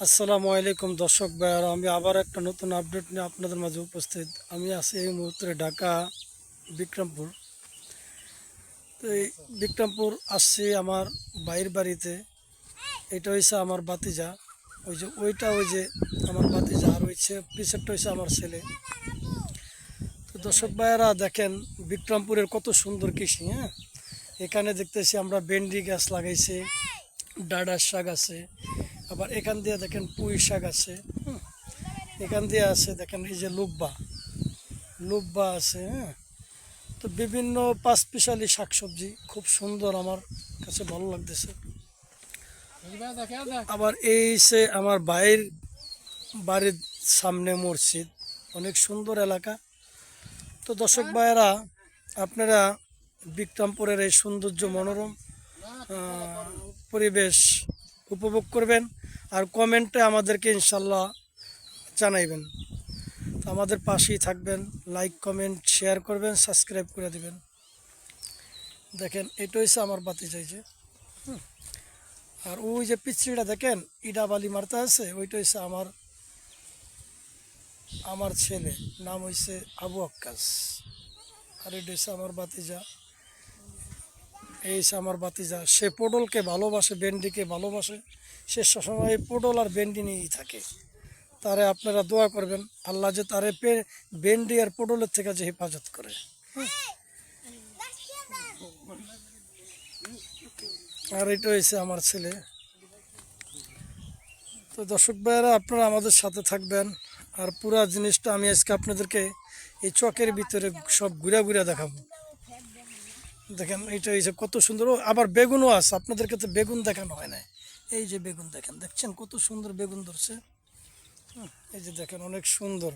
আসসালামু আলাইকুম দর্শক ভাইয়ারা, আমি আবার একটা নতুন আপডেট নিয়ে আপনাদের মাঝে উপস্থিত। আমি আছি এই মুহূর্তে ঢাকা বিক্রমপুর। তো এই বিক্রমপুর আসছি আমার ভাইয়ের বাড়িতে। এটা হয়েছে আমার ভাতিজা, ওই যে আমার ভাতিজা, আর হয়েছে পিছেরটা হয়েছে আমার ছেলে। তো দর্শক ভাইয়ারা দেখেন বিক্রমপুরের কত সুন্দর কৃষি। হ্যাঁ, এখানে দেখতেছি আমরা ভেন্ডি গাছ লাগাইছি, ডাঁড়ার শাক আছে, আবার এখান দিয়ে দেখেন পুঁই শাক আছে। এখান দিয়ে আছে দেখেন এই যে লুব্বা লুব্বা আছে। হ্যাঁ, তো বিভিন্ন পাঁচমিশালি শাকসবজি খুব সুন্দর, আমার কাছে ভালো লাগতেছে। আবার এই সে আমার ভাইয়ের বাড়ির সামনে মসজিদ, অনেক সুন্দর এলাকা। তো দর্শক ভাইয়েরা, আপনারা বিক্রমপুরের এই সৌন্দর্য মনোরম পরিবেশ উপভোগ করবেন, আর কমেন্টে আমাদেরকে ইনশাল্লাহ জানাইবেন। তো আমাদের পাশেই থাকবেন, লাইক কমেন্ট শেয়ার করবেন, সাবস্ক্রাইব করে দিবেন। দেখেন এটা হচ্ছে আমার বাতি চাইছে। আর ওই যে পিছড়িটা দেখেন ইডা বালি মারতে আছে, ওইটা হচ্ছে আমার ছেলে, নাম হয়েছে আবু আক্কাস। আর এটা হচ্ছে আমার বাতিজা, এই হচ্ছে আমার বাতিজা। সে পটলকে ভালোবাসে, ভেন্ডিকে ভালোবাসে, সে সবসময় পটল আর ভেন্ডি নিয়েই থাকে। তারে আপনারা দোয়া করবেন আল্লাহ যে তারে ভেন্ডি আর পটলের থেকে যে হেফাজত করে। আর এটা হয়েছে আমার ছেলে। তো দর্শক ভাইয়েরা, আপনারা আমাদের সাথে থাকবেন, আর পুরা জিনিসটা আমি আজকে আপনাদেরকে এই চকের ভিতরে সব ঘুরে ঘুরে দেখাবো। দেখেন এটা হয়েছে কত সুন্দর। আবার বেগুনও আছে, আপনাদেরকে তো বেগুন দেখানো হয় না। এই যে বেগুন দেখেন, দেখছেন কত সুন্দর বেগুন ধরছে। এই যে দেখেন অনেক সুন্দর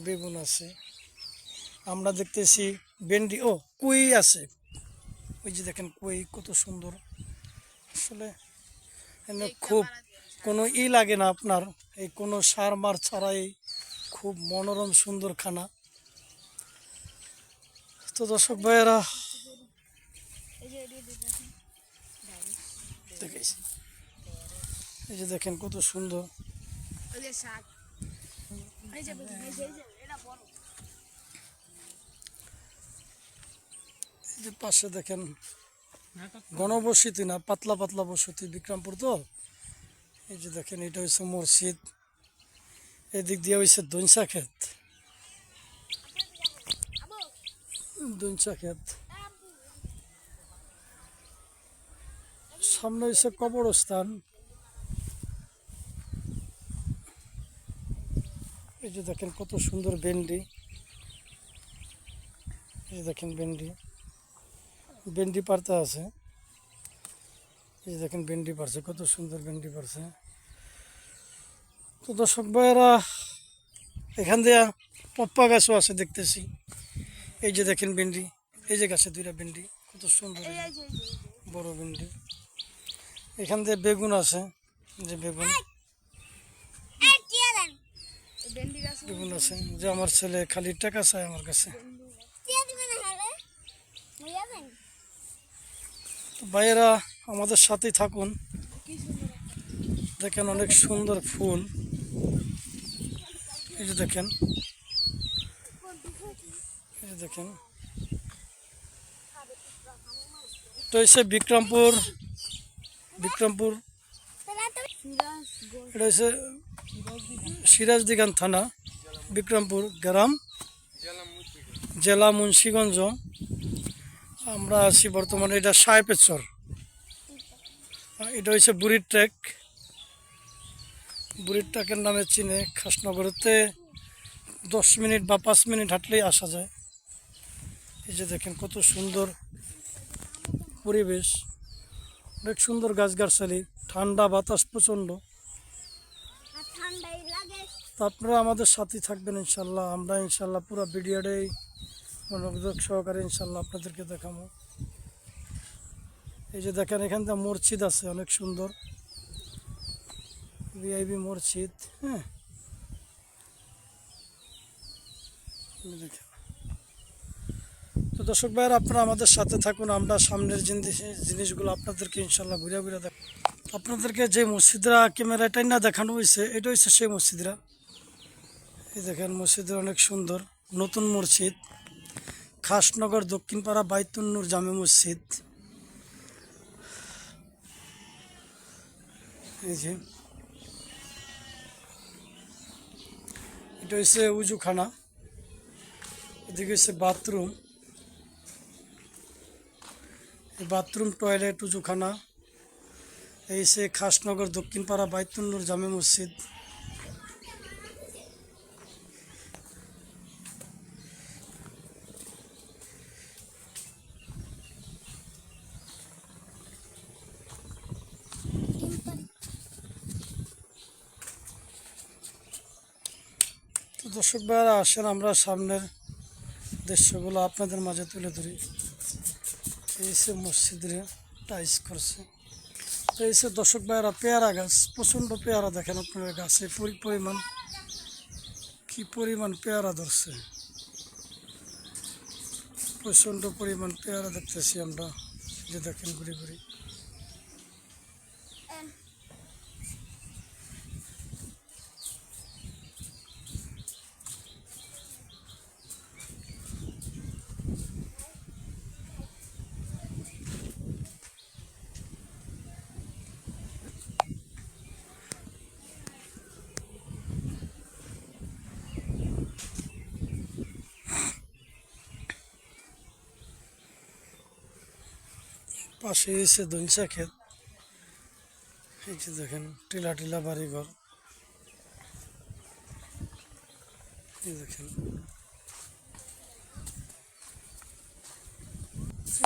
বেগুন আছে। আমরা দেখতেছি ভেন্ডি, কুই আছে। ওই যে দেখেন কুই কত সুন্দর। আসলে এনে খুব কোনো লাগে না আপনার, এই কোনো সার মার ছাড়াই খুব মনোরম সুন্দর খানা। তো দর্শক ভাইয়েরা দেখেছি, এই যে দেখেন কত সুন্দর। এই যে পাশে দেখেন ঘনবসতি না, পাতলা পাতলা বসতি বিক্রমপুর। তো এই যে দেখেন এটা হচ্ছে মসজিদ, এদিক দিয়ে হয়েছে দইঞ্চা ক্ষেত, সামনে হয়েছে কবরস্থান। এই যে দেখেন কত সুন্দর ভেন্ডি, এই যে দেখেন ভেন্ডি পারতে আছে। এই যে দেখেন ভেন্ডি পারছে, কত সুন্দর ভেন্ডি পারছে। তো দর্শক ভাইয়েরা, এখান দিয়ে পপ্পা গাছও আছে দেখতেছি। এই যে দেখেন ভেন্ডি, এই যে গাছে দুইটা ভেন্ডি, কত সুন্দর বড় ভেন্ডি। এখান দিয়ে বেগুন আছে, যে বেগুন আছে। যে আমার ছেলে খালি টাকা চায় আমার কাছে। তো ভাইয়েরা আমাদের সাথেই থাকুন, দেখেন অনেক সুন্দর ফুল। এই যে দেখেন, এই যে দেখেন তো হচ্ছে বিক্রমপুর এটা হচ্ছে সিরাজদিগান থানা, বিক্রমপুর গ্রাম, জেলা মুন্সিগঞ্জ। আমরা আছি বর্তমানে, এটা সাহেবের চর। এটা হচ্ছে বুড়ির ট্র্যাকের নামে চিনে। খাসনগরতে 10 মিনিট বা 5 মিনিট হাঁটলেই আসা যায়। এই যে দেখেন কত সুন্দর পরিবেশ, অনেক সুন্দর গাছগাছালি, ঠান্ডা বাতাস প্রচণ্ড। তো আপনারা আমাদের সাথে থাকবেন ইনশাল্লাহ। আমরা ইনশাল্লাহ পুরো ভিডিওটাই মনোযোগ সহকারে ইনশাল্লাহ আপনাদেরকে দেখাবো। এই যে দেখেন এখান থেকে মসজিদ আছে, অনেক সুন্দর ভিআইপি মসজিদ। হ্যাঁ, দেখেন। তো দর্শক ভাইয়েরা, আপনারা আমাদের সাথে থাকুন, আমরা সামনের জিনিসগুলো আপনাদেরকে ইনশাল্লাহ ঘুরে ঘুরে দেখ। আপনাদেরকে যে মসজিদরা ক্যামেরায় টাইনা দেখানো হয়েছে এটা হচ্ছে সেই মসজিদরা। এই দেখেন মসজিদটা অনেক সুন্দর, নতুন মসজিদ, খাসনগর দক্ষিণপাড়া বাইতুন নূর জামে মসজিদ। এই যে এটা হচ্ছে উজুখানা, এদিকে হচ্ছে বাথরুম, বাথরুম টয়লেট উজুখানা। এই সে খাসনগর দক্ষিণপাড়া বাইতুন নূর জামে মসজিদ। তো দর্শক ভাইয়ারা আসেন আমরা সামনের দৃশ্যগুলো আপনাদের মাঝে তুলে ধরি। এই সে মসজিদে টাইস করছে। তো এই সে দর্শক ভাইয়ারা পেয়ারা গাছ, প্রচণ্ড পেয়ারা দেখেন আপনারা গাছে পরিমাণ, কি পরিমাণ পেয়ারা ধরছে, প্রচণ্ড পরিমাণ পেয়ারা দেখতেছি আমরা। যে দেখেন ঘুরে ঘুরে পাশে এসে দইনসা ক্ষেত। এই যে দেখেন টিলা টিলা বাড়িঘর। এই দেখেন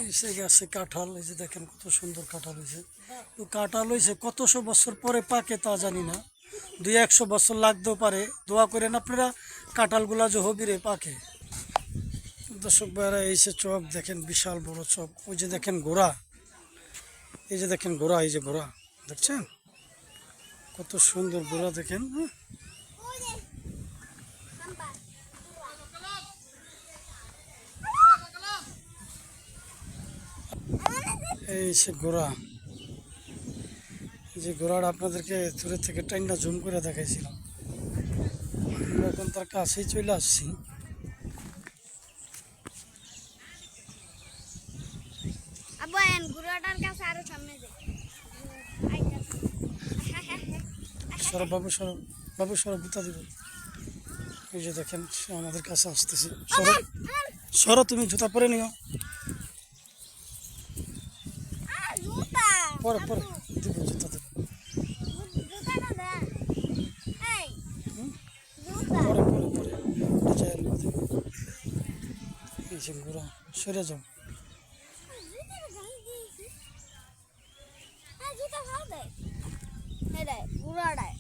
এই সে গাছে কাঁঠাল, এই যে দেখেন কত সুন্দর কাঁঠাল হয়েছে। তো কাঁঠাল হয়েছে কতশো বছর পরে পাকে তা জানি না, 200-100 বছর লাগতেও পারে। দোয়া করেন আপনারা কাঁঠালগুলা যে হবিরে পাকে। দর্শক ভাইরা এই সে চক দেখেন, বিশাল বড় চক। ওই যে দেখেন ঘোড়া, এই যে দেখেন ঘোড়া, এই যে ঘোড়া দেখছেন কত সুন্দর ঘোড়া দেখেন। এই সে ঘোড়া, যে ঘোড়াটা আপনাদেরকে দূরে থেকে টাইনটা জুম করে দেখাইছিলাম। আমরা এখন তার কাছেই চলে আসছি। সরব বাবু, সরব বাবু, সরব গুতা দিব। এই যে দেখেন সে আমাদের কাছে আসতেছে। সরব সরব, তুমি জুতা পরে নিও, পরে পরে দিব, জুতা দেব পরে পরে পরে। এই যে ঘোড়া, সরে যাও।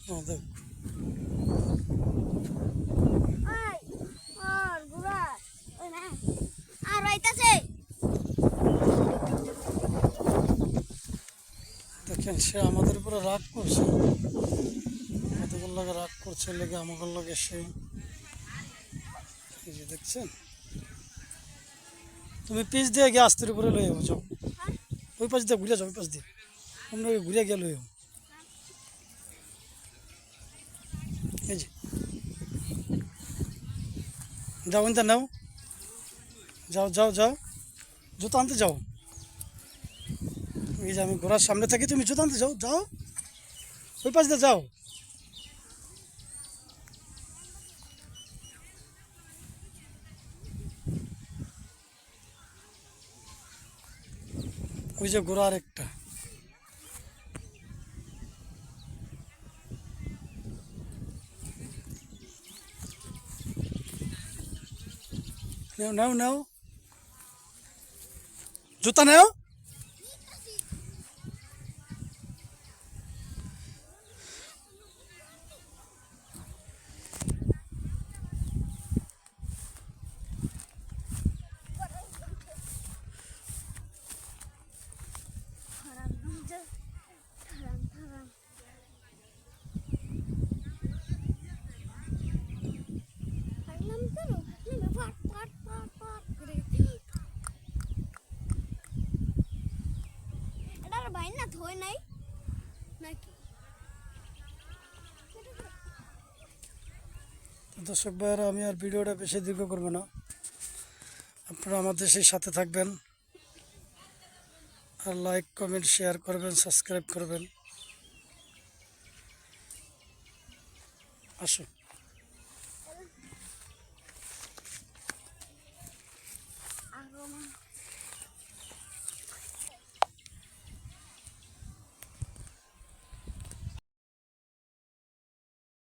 হ্যাঁ দেখ, দেখেন সে আমাদের উপরে রাগ করছে, আমাদের লাগে রাগ করছে, লেগে আমাদের লাগে সে। এই যে দেখছেন, তুমি পিস দিয়ে গিয়ে আস্তের উপরে লয়ে যাও, ওই পাশ দিয়ে ঘুরে যাও, ওই পাশ দিয়ে আমরা ঘুরে গিয়ে লয়ে যাও। এই যে যাও, ইনটা নাও, যাও যাও যাও, জুতো আনতে যাও। এই যে আমি ঘোড়ার সামনে থাকি, তুমি জুতো আনতে যাও, যাও ওই পাশ দিয়ে যাও। ওই যে ঘোড়া আরেকটা, নেও নেও নেও, জুতা নেও। নাকি? তো দর্শক ভাইয়েরা, আমি আর ভিডিওটা বেশি দীর্ঘ করবো না। আপনারা আমাদের সেই সাথে থাকবেন, আর লাইক কমেন্ট শেয়ার করবেন, সাবস্ক্রাইব করবেন। আসুন।